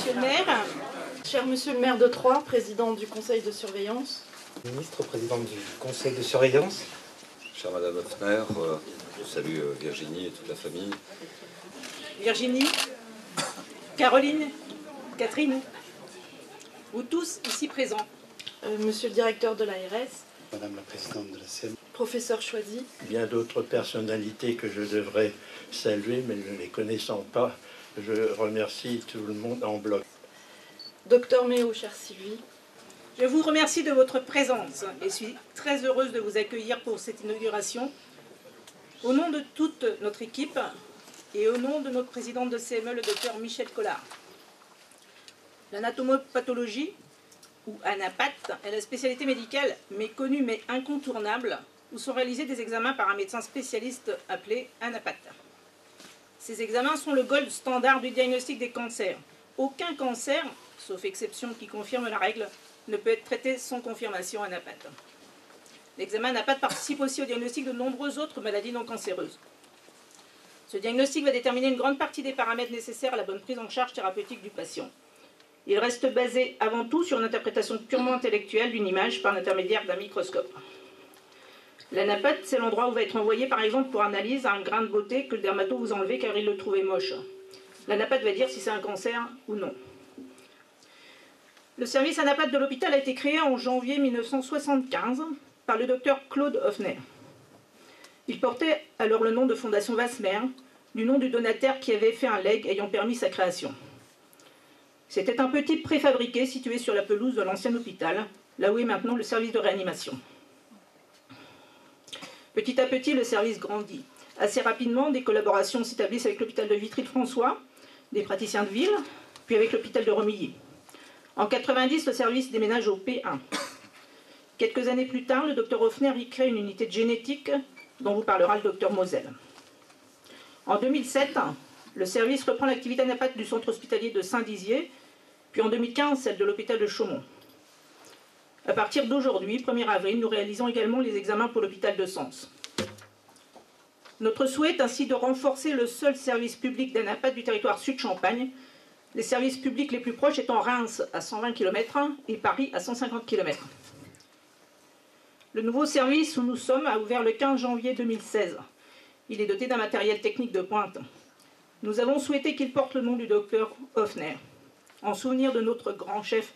Monsieur le maire, cher monsieur le maire de Troyes, président du conseil de surveillance. Ministre, présidente du conseil de surveillance. Chère Madame Hoeffner, je salue Virginie et toute la famille. Virginie, Caroline, Catherine, vous tous ici présents. Monsieur le directeur de l'ARS. Madame la présidente de la CM. Professeur Choisy. Bien d'autres personnalités que je devrais saluer, mais ne les connaissant pas, je remercie tout le monde en bloc. Docteur Méo, chère Sylvie. Je vous remercie de votre présence et suis très heureuse de vous accueillir pour cette inauguration. Au nom de toute notre équipe et au nom de notre présidente de CME, le docteur Michel Collard. L'anatomopathologie, ou ANAPAT, est la spécialité médicale méconnue mais incontournable où sont réalisés des examens par un médecin spécialiste appelé ANAPAT. Ces examens sont le gold standard du diagnostic des cancers. Aucun cancer, sauf exception qui confirme la règle, ne peut être traité sans confirmation ANAPAT. L'examen ANAPAT participe aussi au diagnostic de nombreuses autres maladies non cancéreuses. Ce diagnostic va déterminer une grande partie des paramètres nécessaires à la bonne prise en charge thérapeutique du patient. Il reste basé avant tout sur une interprétation purement intellectuelle d'une image par l'intermédiaire d'un microscope. L'ANAPAT, c'est l'endroit où va être envoyé par exemple pour analyse un grain de beauté que le dermato vous a enlevé car il le trouvait moche. L'ANAPAT va dire si c'est un cancer ou non. Le service ANAPAT de l'hôpital a été créé en janvier 1975 par le docteur Claude Hoeffner. Il portait alors le nom de Fondation Vasmer, du nom du donataire qui avait fait un legs ayant permis sa création. C'était un petit préfabriqué situé sur la pelouse de l'ancien hôpital, là où est maintenant le service de réanimation. Petit à petit, le service grandit. Assez rapidement, des collaborations s'établissent avec l'hôpital de Vitry-de-François, des praticiens de ville, puis avec l'hôpital de Romilly. En 1990, le service déménage au P1. Quelques années plus tard, le docteur Hoeffner y crée une unité de génétique dont vous parlera le docteur Moselle. En 2007, le service reprend l'activité ANAPAT du centre hospitalier de Saint-Dizier, puis en 2015, celle de l'hôpital de Chaumont. À partir d'aujourd'hui, 1er avril, nous réalisons également les examens pour l'hôpital de Sens. Notre souhait est ainsi de renforcer le seul service public d'ANAPAT du territoire Sud-Champagne, les services publics les plus proches étant Reims à 120 km et Paris à 150 km. Le nouveau service où nous sommes a ouvert le 15 janvier 2016. Il est doté d'un matériel technique de pointe. Nous avons souhaité qu'il porte le nom du docteur Hoeffner, en souvenir de notre grand chef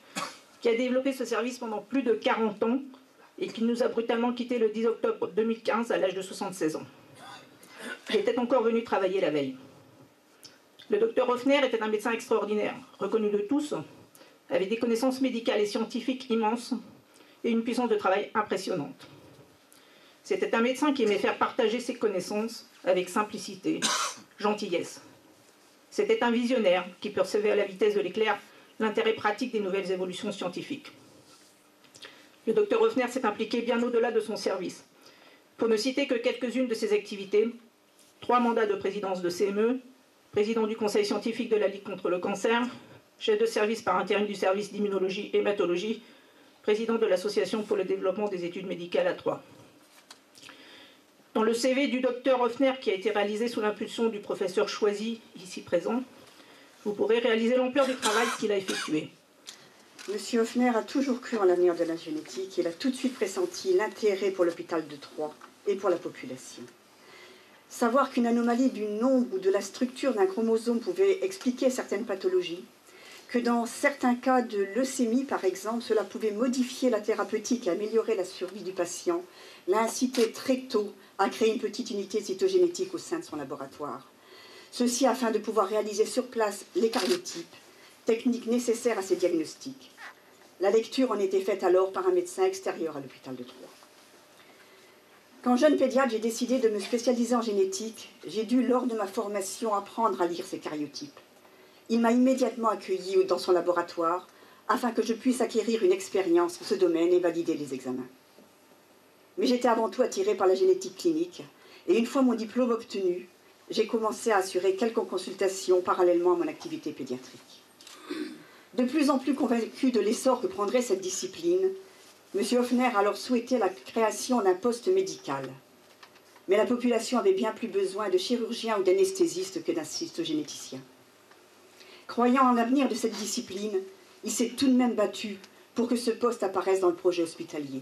qui a développé ce service pendant plus de 40 ans et qui nous a brutalement quittés le 10 octobre 2015 à l'âge de 76 ans. Il était encore venu travailler la veille. Le docteur Hoeffner était un médecin extraordinaire, reconnu de tous, avait des connaissances médicales et scientifiques immenses et une puissance de travail impressionnante. C'était un médecin qui aimait faire partager ses connaissances avec simplicité, gentillesse. C'était un visionnaire qui percevait à la vitesse de l'éclair l'intérêt pratique des nouvelles évolutions scientifiques. Le docteur Hoeffner s'est impliqué bien au-delà de son service. Pour ne citer que quelques-unes de ses activités, 3 mandats de présidence de CME, président du conseil scientifique de la Ligue contre le cancer, chef de service par intérim du service d'immunologie et hématologie, président de l'association pour le développement des études médicales à Troyes. Dans le CV du docteur Hoeffner qui a été réalisé sous l'impulsion du professeur Choisy, ici présent, vous pourrez réaliser l'ampleur du travail qu'il a effectué. Monsieur Hoeffner a toujours cru en l'avenir de la génétique. Il a tout de suite pressenti l'intérêt pour l'hôpital de Troyes et pour la population. Savoir qu'une anomalie du nombre ou de la structure d'un chromosome pouvait expliquer certaines pathologies, que dans certains cas de leucémie, par exemple, cela pouvait modifier la thérapeutique et améliorer la survie du patient, l'a incité très tôt à créer une petite unité cytogénétique au sein de son laboratoire. Ceci afin de pouvoir réaliser sur place les cariotypes, technique nécessaire à ces diagnostics. La lecture en était faite alors par un médecin extérieur à l'hôpital de Troyes. Quand jeune pédiatre, j'ai décidé de me spécialiser en génétique, j'ai dû, lors de ma formation, apprendre à lire ces cariotypes. Il m'a immédiatement accueilli dans son laboratoire afin que je puisse acquérir une expérience dans ce domaine et valider les examens. Mais j'étais avant tout attirée par la génétique clinique et une fois mon diplôme obtenu, j'ai commencé à assurer quelques consultations parallèlement à mon activité pédiatrique. De plus en plus convaincu de l'essor que prendrait cette discipline, M. Hoeffner a alors souhaité la création d'un poste médical. Mais la population avait bien plus besoin de chirurgiens ou d'anesthésistes que d'un cytogénéticien. Croyant en l'avenir de cette discipline, il s'est tout de même battu pour que ce poste apparaisse dans le projet hospitalier.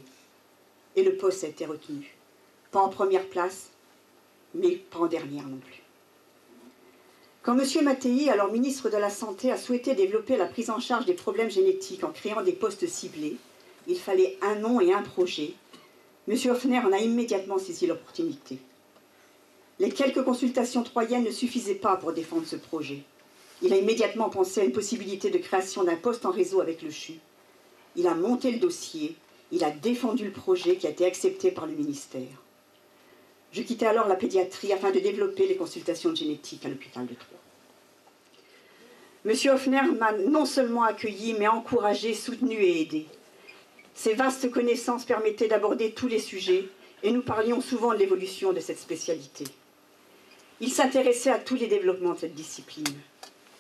Et le poste a été retenu. Pas en première place, mais pas en dernière non plus. Quand M. Mattei, alors ministre de la Santé, a souhaité développer la prise en charge des problèmes génétiques en créant des postes ciblés, il fallait un nom et un projet. M. Hoffner en a immédiatement saisi l'opportunité. Les quelques consultations troyennes ne suffisaient pas pour défendre ce projet. Il a immédiatement pensé à une possibilité de création d'un poste en réseau avec le CHU. Il a monté le dossier, il a défendu le projet qui a été accepté par le ministère. Je quittais alors la pédiatrie afin de développer les consultations de génétique à l'hôpital de Troyes. M. Hoffner m'a non seulement accueilli, mais encouragé, soutenu et aidé. Ses vastes connaissances permettaient d'aborder tous les sujets et nous parlions souvent de l'évolution de cette spécialité. Il s'intéressait à tous les développements de cette discipline.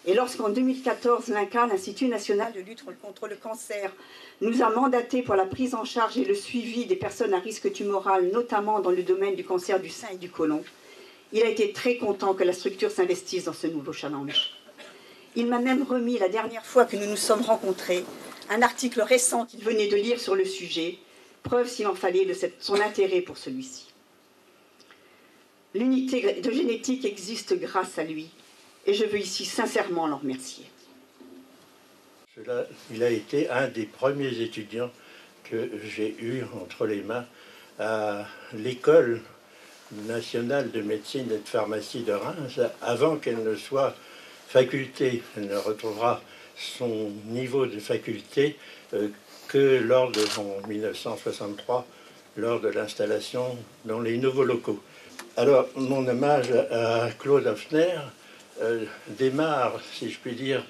Et lorsqu'en 2014, l'INCa, l'Institut national de lutte contre le cancer, nous a mandatés pour la prise en charge et le suivi des personnes à risque tumoral, notamment dans le domaine du cancer du sein et du côlon, il a été très content que la structure s'investisse dans ce nouveau challenge. Il m'a même remis, la dernière fois que nous nous sommes rencontrés, un article récent qu'il venait de lire sur le sujet, preuve s'il en fallait de son intérêt pour celui-ci. L'unité de génétique existe grâce à lui, et je veux ici sincèrement l'en remercier. Il a été un des premiers étudiants que j'ai eu entre les mains à l'école nationale de médecine et de pharmacie de Reims, avant qu'elle ne soit faculté. Elle ne retrouvera son niveau de faculté que en 1963, lors de l'installation dans les nouveaux locaux. Alors, mon hommage à Claude Hoffner démarre, si je puis dire,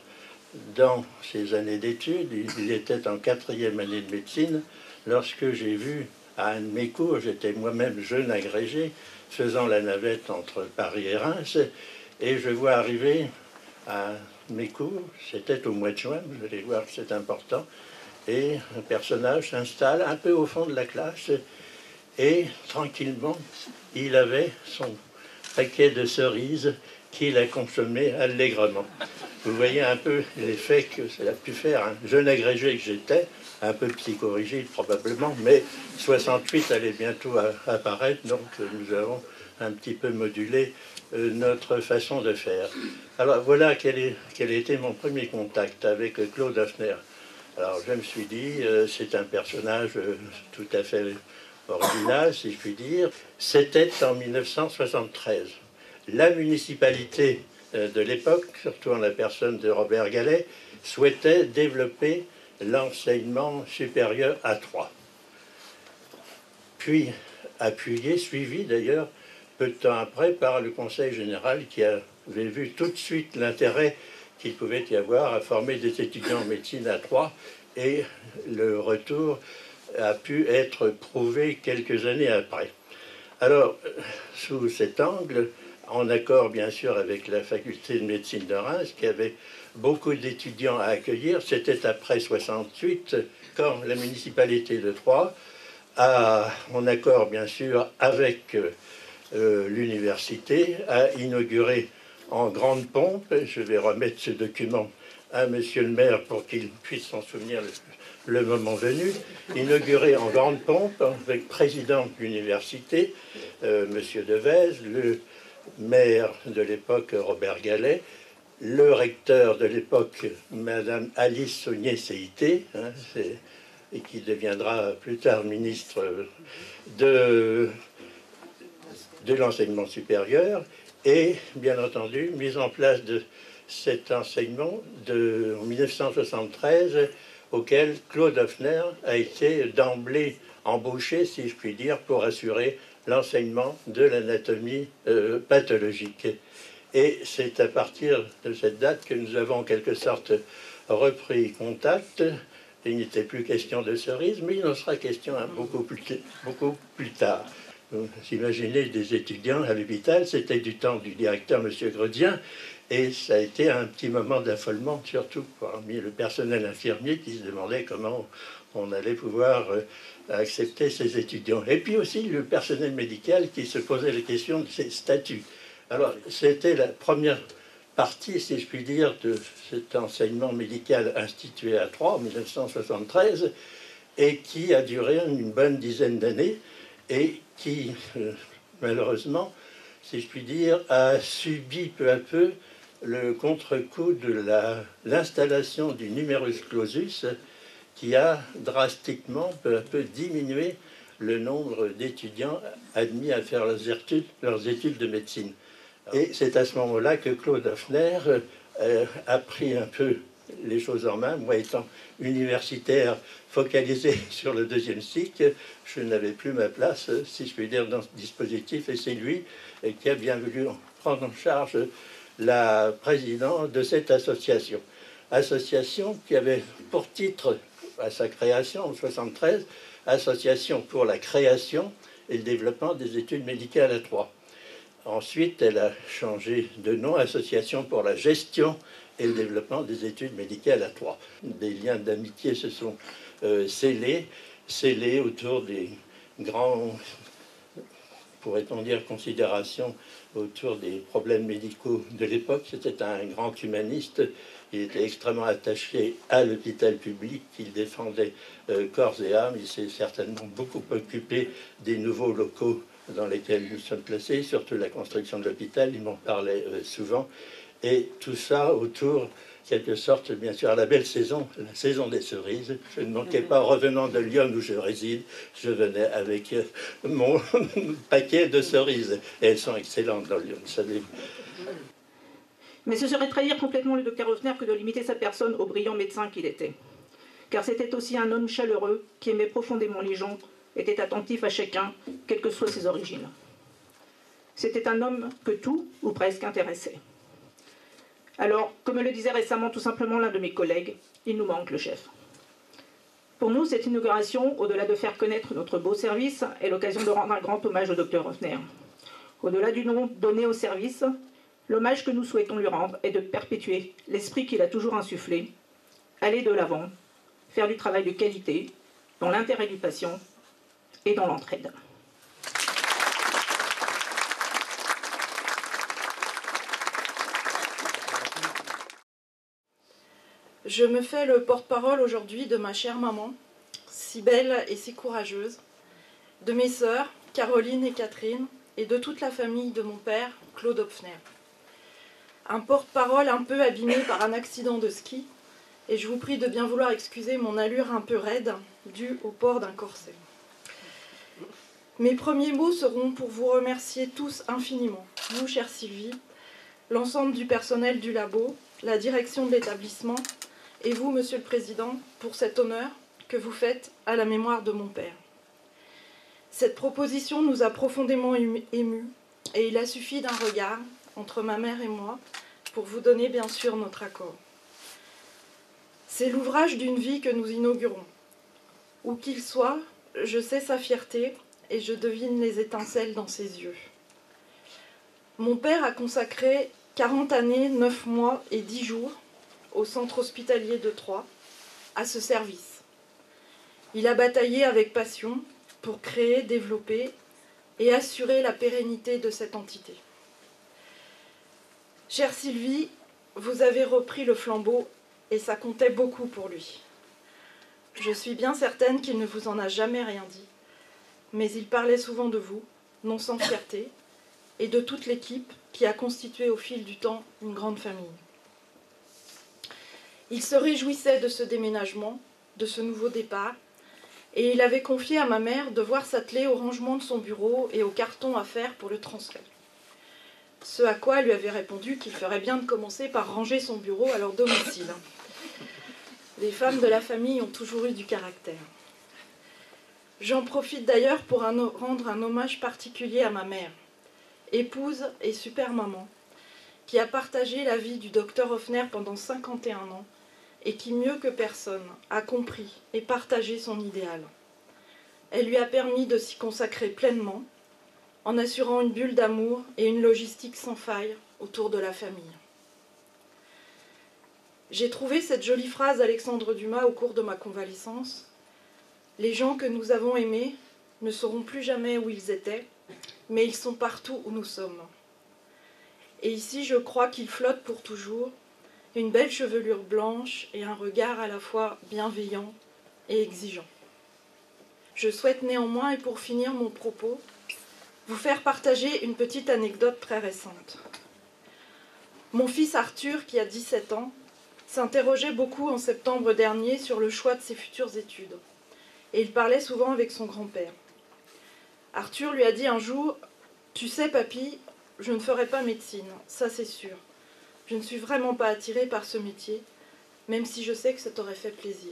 dans ses années d'études. Il était en 4e année de médecine lorsque j'ai vu à un de mes cours, j'étais moi-même jeune agrégé, faisant la navette entre Paris et Reims, et je vois arriver à mes cours, c'était au mois de juin, vous allez voir que c'est important, et un personnage s'installe un peu au fond de la classe, et tranquillement, il avait son paquet de cerises qu'il a consommé allègrement. Vous voyez un peu l'effet que ça a pu faire. Un jeune agrégé que j'étais, un peu psychorigide probablement, mais 68 allait bientôt apparaître, donc nous avons un petit peu modulé notre façon de faire. Alors voilà quel était mon premier contact avec Claude Hoffner. Alors je me suis dit, c'est un personnage tout à fait original, si je puis dire. C'était en 1973. La municipalité de l'époque, surtout en la personne de Robert Gallet, souhaitait développer l'enseignement supérieur à Troyes. Puis appuyé, suivi d'ailleurs, peu de temps après, par le Conseil général qui avait vu tout de suite l'intérêt qu'il pouvait y avoir à former des étudiants en médecine à Troyes, et le retour a pu être prouvé quelques années après. Alors, sous cet angle, en accord bien sûr avec la faculté de médecine de Reims, qui avait beaucoup d'étudiants à accueillir, c'était après 68, quand la municipalité de Troyes, en accord bien sûr avec l'université, a inauguré en grande pompe, je vais remettre ce document à monsieur le maire pour qu'il puisse s'en souvenir le moment venu, inauguré en grande pompe avec le président de l'université, monsieur Devez, le maire de l'époque, Robert Gallet, le recteur de l'époque, madame Alice Saunier-Céité, et qui deviendra plus tard ministre de l'enseignement supérieur, et bien entendu, mise en place de cet enseignement en 1973, auquel Claude Hoffner a été d'emblée embauché, si je puis dire, pour assurer l'enseignement de l'anatomie pathologique. Et c'est à partir de cette date que nous avons en quelque sorte repris contact. Il n'était plus question de cerises, mais il en sera question beaucoup plus tard. Vous imaginez des étudiants à l'hôpital, c'était du temps du directeur M. Gredien, et ça a été un petit moment d'affolement, surtout parmi le personnel infirmier qui se demandait comment on allait pouvoir accepter ces étudiants. Et puis aussi le personnel médical qui se posait la question de ses statuts. Alors c'était la première partie, si je puis dire, de cet enseignement médical institué à Troyes en 1973 et qui a duré une bonne dizaine d'années et qui, malheureusement, si je puis dire, a subi peu à peu le contre-coup de l'installation du numerus clausus qui a drastiquement, peu à peu, diminué le nombre d'étudiants admis à faire leurs études de médecine. Et c'est à ce moment-là que Claude Hoffner a pris un peu les choses en main. Moi, étant universitaire focalisé sur le deuxième cycle, je n'avais plus ma place, si je puis dire, dans ce dispositif. Et c'est lui qui a bien voulu prendre en charge la présidence de cette association. Association qui avait pour titre, à sa création en 1973, Association pour la création et le développement des études médicales à Troyes. Ensuite, elle a changé de nom, Association pour la gestion et le développement des études médicales à Troyes. Des liens d'amitié se sont scellés autour des grands, pourrait-on dire, considérations autour des problèmes médicaux de l'époque. C'était un grand humaniste. Il était extrêmement attaché à l'hôpital public qu'il défendait corps et âme. Il s'est certainement beaucoup occupé des nouveaux locaux dans lesquels nous sommes placés, surtout la construction de l'hôpital. Il m'en parlait souvent. Et tout ça autour, quelque sorte, bien sûr, à la belle saison, la saison des cerises. Je ne manquais pas, en revenant de Lyon où je réside, je venais avec mon paquet de cerises. Et elles sont excellentes dans Lyon, vous savez. Mais ce serait trahir complètement le docteur Hoffner que de limiter sa personne au brillant médecin qu'il était. Car c'était aussi un homme chaleureux qui aimait profondément les gens, était attentif à chacun, quelles que soient ses origines. C'était un homme que tout, ou presque, intéressait. Alors, comme le disait récemment tout simplement l'un de mes collègues, il nous manque le chef. Pour nous, cette inauguration, au-delà de faire connaître notre beau service, est l'occasion de rendre un grand hommage au docteur Hoffner. Au-delà du nom donné au service, l'hommage que nous souhaitons lui rendre est de perpétuer l'esprit qu'il a toujours insufflé, aller de l'avant, faire du travail de qualité, dans l'intérêt du patient et dans l'entraide. Je me fais le porte-parole aujourd'hui de ma chère maman, si belle et si courageuse, de mes sœurs, Caroline et Catherine, et de toute la famille de mon père, Claude Hoffner. Un porte-parole un peu abîmé par un accident de ski, et je vous prie de bien vouloir excuser mon allure un peu raide, due au port d'un corset. Mes premiers mots seront pour vous remercier tous infiniment, vous, chère Sylvie, l'ensemble du personnel du labo, la direction de l'établissement, et vous, Monsieur le Président, pour cet honneur que vous faites à la mémoire de mon père. Cette proposition nous a profondément émus, et il a suffi d'un regard entre ma mère et moi pour vous donner bien sûr notre accord. C'est l'ouvrage d'une vie que nous inaugurons. Où qu'il soit, je sais sa fierté et je devine les étincelles dans ses yeux. Mon père a consacré 40 années, 9 mois et 10 jours au centre hospitalier de Troyes, à ce service. Il a bataillé avec passion pour créer, développer et assurer la pérennité de cette entité. Chère Sylvie, vous avez repris le flambeau et ça comptait beaucoup pour lui. Je suis bien certaine qu'il ne vous en a jamais rien dit, mais il parlait souvent de vous, non sans fierté, et de toute l'équipe qui a constitué au fil du temps une grande famille. Il se réjouissait de ce déménagement, de ce nouveau départ, et il avait confié à ma mère devoir s'atteler au rangement de son bureau et aux cartons à faire pour le transfert. Ce à quoi elle lui avait répondu qu'il ferait bien de commencer par ranger son bureau à leur domicile. Les femmes de la famille ont toujours eu du caractère. J'en profite d'ailleurs pour rendre un hommage particulier à ma mère, épouse et super maman, qui a partagé la vie du docteur Hoffner pendant 51 ans et qui, mieux que personne, a compris et partagé son idéal. Elle lui a permis de s'y consacrer pleinement, en assurant une bulle d'amour et une logistique sans faille autour de la famille. J'ai trouvé cette jolie phrase d'Alexandre Dumas au cours de ma convalescence. « Les gens que nous avons aimés ne sauront plus jamais où ils étaient, mais ils sont partout où nous sommes. » Et ici, je crois qu'il flotte pour toujours, une belle chevelure blanche et un regard à la fois bienveillant et exigeant. Je souhaite néanmoins, et pour finir mon propos, vous faire partager une petite anecdote très récente. Mon fils Arthur, qui a 17 ans, s'interrogeait beaucoup en septembre dernier sur le choix de ses futures études. Et il parlait souvent avec son grand-père. Arthur lui a dit un jour « Tu sais, papy, je ne ferai pas médecine, ça c'est sûr. Je ne suis vraiment pas attiré par ce métier, même si je sais que ça t'aurait fait plaisir. »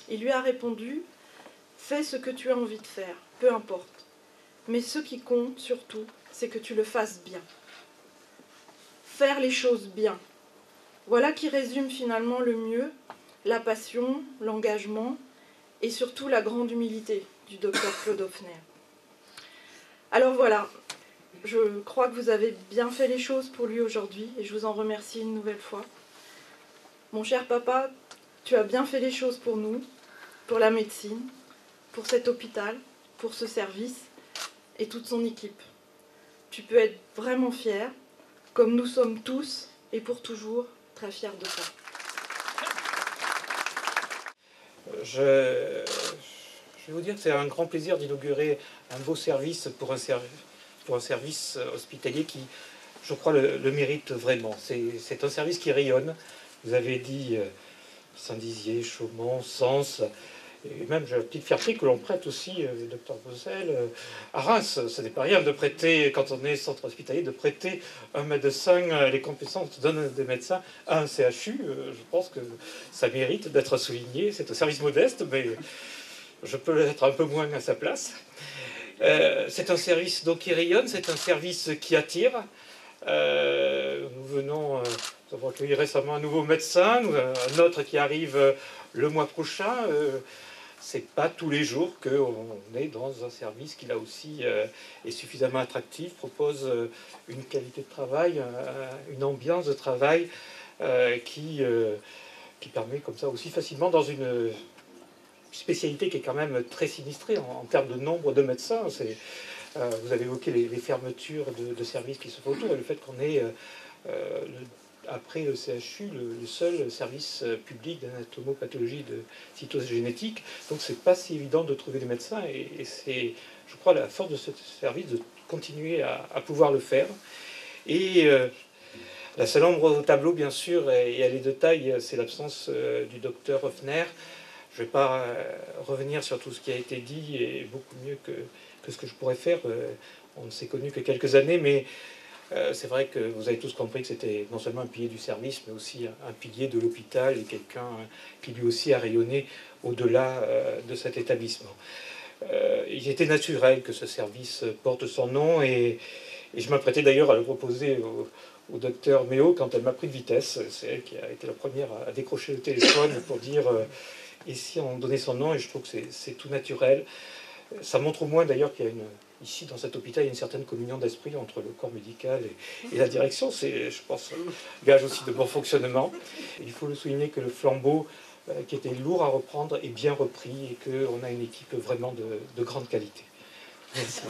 Il lui a répondu « Fais ce que tu as envie de faire, peu importe. Mais ce qui compte surtout, c'est que tu le fasses bien. » Faire les choses bien. Voilà qui résume finalement le mieux la passion, l'engagement et surtout la grande humilité du docteur Claude Hoffner. Alors voilà, je crois que vous avez bien fait les choses pour lui aujourd'hui et je vous en remercie une nouvelle fois. Mon cher papa, tu as bien fait les choses pour nous, pour la médecine, pour cet hôpital, pour ce service et toute son équipe. Tu peux être vraiment fier, comme nous sommes tous et pour toujours très fiers de toi. Je vais vous dire que c'est un grand plaisir d'inaugurer un beau service pour un service hospitalier qui, je crois, le mérite vraiment. C'est un service qui rayonne. Vous avez dit Saint-Dizier, Chaumont, Sens, et même j'ai la petite fierté que l'on prête aussi, docteur Bosel, à Reims. Ce n'est pas rien de prêter, quand on est centre hospitalier, de prêter un médecin, les compétences d'un des médecins à un CHU. Je pense que ça mérite d'être souligné. C'est un service modeste, mais je peux l'être un peu moins à sa place. C'est un service donc qui rayonne, c'est un service qui attire. Nous avons accueilli récemment un nouveau médecin, un autre qui arrive le mois prochain. C'est pas tous les jours qu'on est dans un service qui là aussi est suffisamment attractif, propose une qualité de travail, une ambiance de travail qui permet comme ça aussi facilement dans une spécialité qui est quand même très sinistrée en termes de nombre de médecins. Vous avez évoqué les fermetures de services qui se font autour et le fait qu'on ait, après le CHU, le seul service public d'anatomopathologie de cytogénétique. Donc c'est pas si évident de trouver des médecins et c'est, je crois, la force de ce service de continuer à pouvoir le faire. Et la seule ombre au tableau, bien sûr, et elle est de taille, c'est l'absence du docteur Hoffner. Je ne vais pas revenir sur tout ce qui a été dit, et beaucoup mieux que ce que je pourrais faire. On ne s'est connu que quelques années, mais c'est vrai que vous avez tous compris que c'était non seulement un pilier du service, mais aussi un pilier de l'hôpital, et quelqu'un qui lui aussi a rayonné au-delà de cet étabbissement. Il était naturel que ce service porte son nom, et je m'apprêtais d'ailleurs à le proposer au docteur Méo quand elle m'a pris de vitesse. C'est elle qui a été la première à décrocher le téléphone pour dire et si on donnait son nom, et je trouve que c'est tout naturel. Ça montre au moins d'ailleurs qu'il y a ici dans cet hôpital, il y a une certaine communion d'esprit entre le corps médical et la direction. C'est, je pense, gage aussi de bon fonctionnement. Et il faut le souligner que le flambeau qui était lourd à reprendre est bien repris et qu'on a une équipe vraiment de grande qualité. Merci.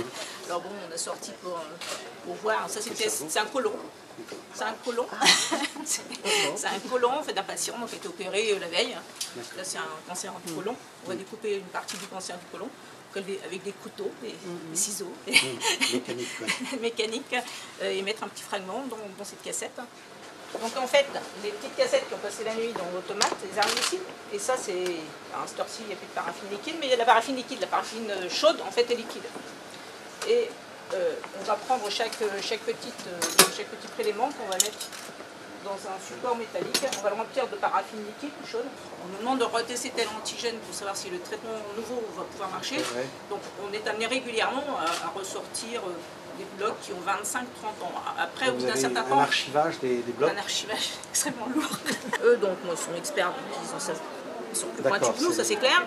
Alors bon, on a sorti pour voir. Ça, c'est un côlon. C'est un côlon. C'est un côlon fait d'un patient qui a été opéré la veille. Là, c'est un cancer du côlon. On va découper une partie du cancer du côlon avec des couteaux, des ciseaux mécaniques, et mettre un petit fragment dans cette cassette. Donc en fait, les petites cassettes qui ont passé la nuit dans l'automate, les arrivent ici. Et ça, c'est... À cette heure-ci, il n'y a plus de paraffine liquide, mais il y a la paraffine liquide. La paraffine chaude, en fait, est liquide. Et on va prendre chaque petit prélément qu'on va mettre dans un support métallique. On va le remplir de paraffine liquide chaude. On nous demande de retester tel antigène pour savoir si le traitement nouveau va pouvoir marcher. Ouais. Donc on est amené régulièrement à ressortir des blocs qui ont 25-30 ans. Après, au bout d'un certain temps... un archivage des blocs. Un archivage extrêmement lourd. Eux, donc, moi, ils sont experts, donc ils sont plus pointus que nous, ça c'est clair.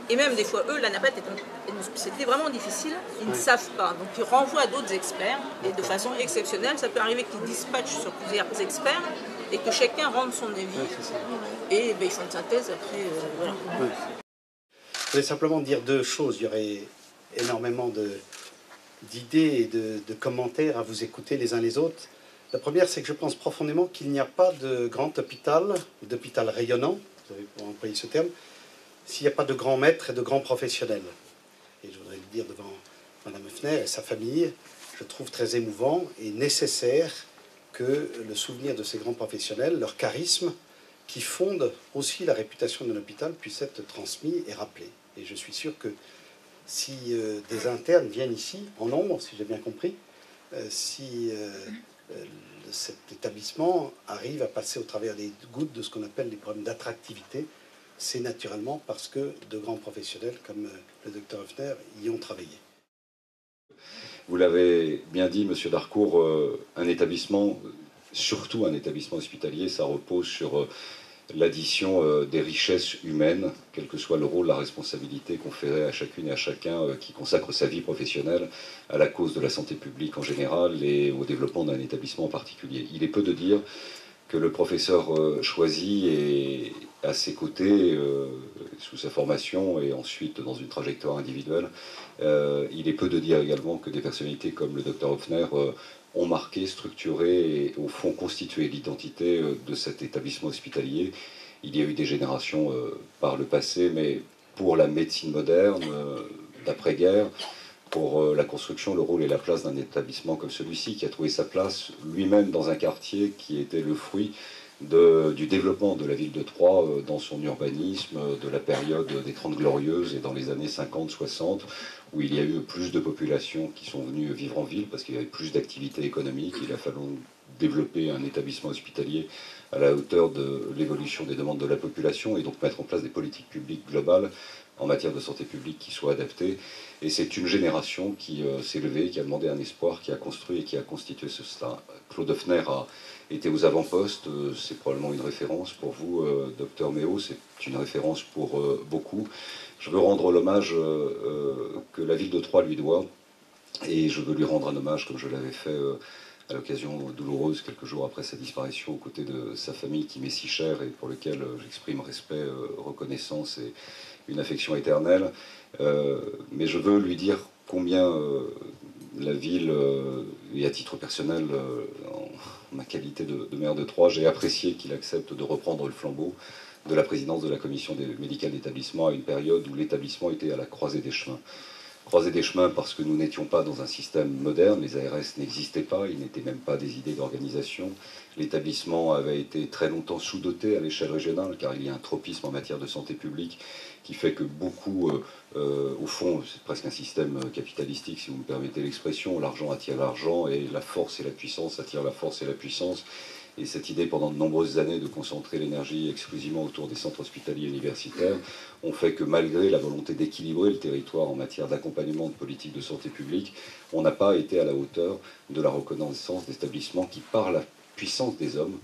Et même des fois, eux, l'anapathe est une spécialité vraiment difficile, ils ne savent pas. Donc ils renvoient à d'autres experts, et de façon exceptionnelle, ça peut arriver qu'ils dispatchent sur plusieurs experts, et que chacun rende son avis, et ils font une synthèse après, voilà. Ouais. Je voulais simplement dire deux choses. Il y aurait énormément d'idées et de commentaires à vous écouter les uns les autres. La première, c'est que je pense profondément qu'il n'y a pas de grand hôpital, d'hôpital rayonnant, vous avez employé ce terme, s'il n'y a pas de grands maîtres et de grands professionnels. Et je voudrais le dire devant Mme Hoeffner et sa famille, je trouve très émouvant et nécessaire que le souvenir de ces grands professionnels, leur charisme, qui fonde aussi la réputation d'un hôpital, puisse être transmis et rappelé. Et je suis sûr que si des internes viennent ici, en nombre, si j'ai bien compris, si cet établissement arrive à passer au travers des gouttes de ce qu'on appelle les problèmes d'attractivité, c'est naturellement parce que de grands professionnels comme le docteur Hoeffner y ont travaillé. Vous l'avez bien dit, Monsieur Darcourt, un établissement, surtout un établissement hospitalier, ça repose sur l'addition des richesses humaines, quel que soit le rôle, la responsabilité conférée à chacune et à chacun qui consacre sa vie professionnelle à la cause de la santé publique en général et au développement d'un établissement en particulier. Il est peu de dire que le professeur choisi est à ses côtés, sous sa formation et ensuite dans une trajectoire individuelle. Il est peu de dire également que des personnalités comme le docteur Hoeffner ont marqué, structuré et au fond constitué l'identité de cet établissement hospitalier. Il y a eu des générations par le passé, mais pour la médecine moderne, d'après-guerre, pour la construction, le rôle et la place d'un établissement comme celui-ci, qui a trouvé sa place lui-même dans un quartier qui était le fruit du développement de la ville de Troyes dans son urbanisme, de la période des 30 Glorieuses et dans les années 50-60, où il y a eu plus de populations qui sont venues vivre en ville parce qu'il y avait plus d'activités économiques. Il a fallu développer un établissement hospitalier à la hauteur de l'évolution des demandes de la population et donc mettre en place des politiques publiques globales en matière de santé publique qui soient adaptées. Et c'est une génération qui s'est levée, qui a demandé un espoir, qui a construit et qui a constitué cela. Claude Hoeffner a été aux avant-postes, c'est probablement une référence pour vous, docteur Méo, c'est une référence pour beaucoup. Je veux rendre l'hommage que la ville de Troyes lui doit, et je veux lui rendre un hommage comme je l'avais fait à l'occasion douloureuse, quelques jours après sa disparition, aux côtés de sa famille qui m'est si chère et pour lequel j'exprime respect, reconnaissance et une affection éternelle. Mais je veux lui dire combien la ville, et à titre personnel, en ma qualité de maire de Troyes, j'ai apprécié qu'il accepte de reprendre le flambeau de la présidence de la commission médicale d'établissement à une période où l'établissement était à la croisée des chemins. Croisée des chemins parce que nous n'étions pas dans un système moderne, les ARS n'existaient pas, ils n'étaient même pas des idées d'organisation. L'établissement avait été très longtemps sous-doté à l'échelle régionale, car il y a un tropisme en matière de santé publique qui fait que beaucoup, au fond, c'est presque un système capitalistique, si vous me permettez l'expression, l'argent attire l'argent et la force et la puissance attirent la force et la puissance. Et cette idée, pendant de nombreuses années, de concentrer l'énergie exclusivement autour des centres hospitaliers universitaires, ont fait que malgré la volonté d'équilibrer le territoire en matière d'accompagnement de politique de santé publique, on n'a pas été à la hauteur de la reconnaissance d'établissements qui, par la puissance des hommes,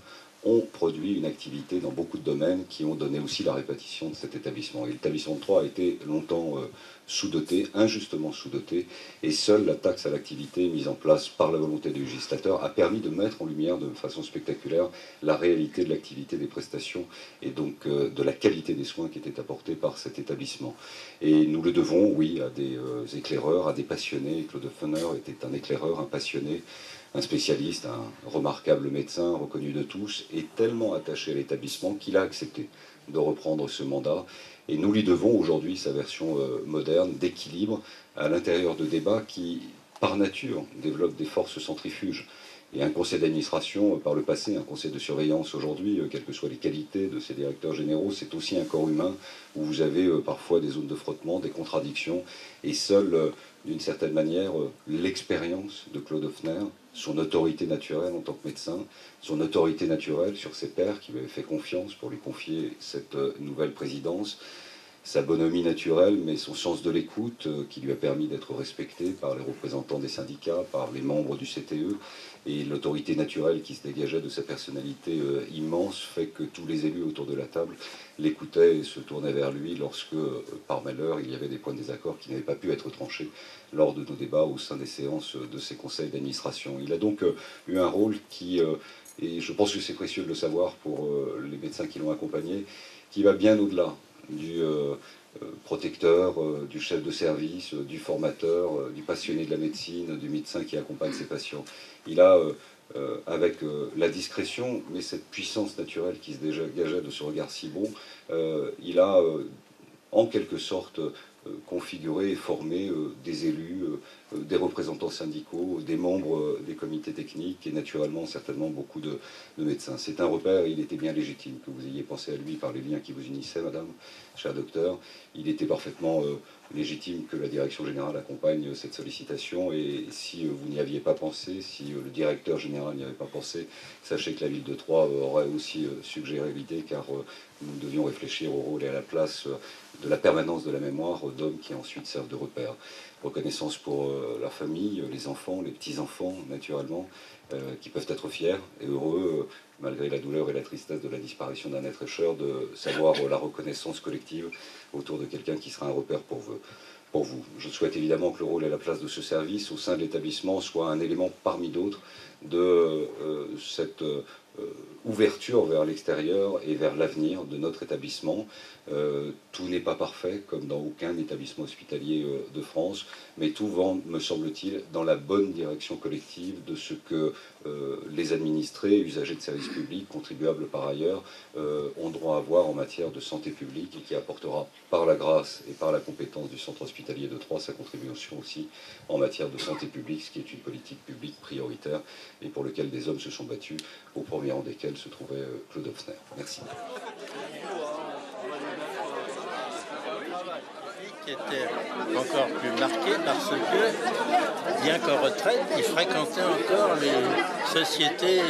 ont produit une activité dans beaucoup de domaines qui ont donné aussi la répétition de cet établissement. Et l'établissement de Troyes a été longtemps sous-doté, injustement sous-doté, et seule la taxe à l'activité mise en place par la volonté du législateur a permis de mettre en lumière de façon spectaculaire la réalité de l'activité des prestations et donc de la qualité des soins qui étaient apportés par cet établissement. Et nous le devons, oui, à des éclaireurs, à des passionnés. Claude Hoeffner était un éclaireur, un passionné, un spécialiste, un remarquable médecin reconnu de tous, et tellement attaché à l'établissement qu'il a accepté de reprendre ce mandat. Et nous lui devons aujourd'hui sa version moderne d'équilibre à l'intérieur de débats qui, par nature, développent des forces centrifuges. Et un conseil d'administration, par le passé, un conseil de surveillance aujourd'hui, quelles que soient les qualités de ses directeurs généraux, c'est aussi un corps humain où vous avez parfois des zones de frottement, des contradictions, et seule, d'une certaine manière, l'expérience de Claude Hoeffner, son autorité naturelle en tant que médecin, son autorité naturelle sur ses pairs qui lui avaient fait confiance pour lui confier cette nouvelle présidence, sa bonhomie naturelle, mais son sens de l'écoute qui lui a permis d'être respecté par les représentants des syndicats, par les membres du CTE, et l'autorité naturelle qui se dégageait de sa personnalité immense fait que tous les élus autour de la table l'écoutaient et se tournaient vers lui lorsque, par malheur, il y avait des points de désaccord qui n'avaient pas pu être tranchés lors de nos débats au sein des séances de ces conseils d'administration. Il a donc eu un rôle qui, et je pense que c'est précieux de le savoir pour les médecins qui l'ont accompagné, qui va bien au-delà du protecteur, du chef de service, du formateur, du passionné de la médecine, du médecin qui accompagne ses patients. Il a avec la discrétion, mais cette puissance naturelle qui se dégageait de ce regard si bon, il a en quelque sorte configurer et former des élus, des représentants syndicaux, des membres des comités techniques et naturellement certainement beaucoup de médecins. C'est un repère, il était bien légitime que vous ayez pensé à lui par les liens qui vous unissaient, madame, cher docteur. Il était parfaitement légitime que la direction générale accompagne cette sollicitation et si vous n'y aviez pas pensé, si le directeur général n'y avait pas pensé, sachez que la ville de Troyes aurait aussi suggéré l'idée car nous devions réfléchir au rôle et à la place de la permanence de la mémoire d'hommes qui ensuite servent de repères. Reconnaissance pour la famille, les enfants, les petits-enfants, naturellement, qui peuvent être fiers et heureux, malgré la douleur et la tristesse de la disparition d'un être cher, de savoir la reconnaissance collective autour de quelqu'un qui sera un repère pour vous. Je souhaite évidemment que le rôle et la place de ce service au sein de l'établissement soit un élément parmi d'autres de cette ouverture vers l'extérieur et vers l'avenir de notre établissement. Tout n'est pas parfait, comme dans aucun établissement hospitalier de France, mais tout va, me semble-t-il, dans la bonne direction collective de ce que les administrés, usagers de services publics, contribuables par ailleurs, ont droit à avoir en matière de santé publique et qui apportera par la grâce et par la compétence du centre hospitalier de Troyes sa contribution aussi en matière de santé publique, ce qui est une politique publique prioritaire et pour lequel des hommes se sont battus, au premier rang desquels se trouvait Claude Hofner. Merci. Qui était encore plus marqué parce que, bien qu'en retraite, il fréquentait encore les sociétés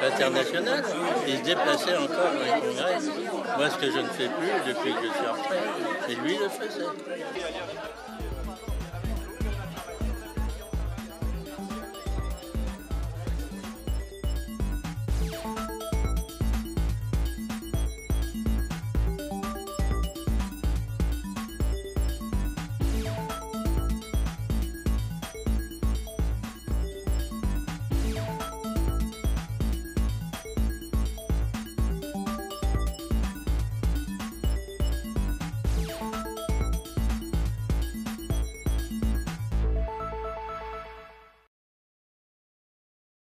internationales. Il se déplaçait encore dans les congrès. Moi, ce que je ne fais plus depuis que je suis en retraite, et lui le faisait.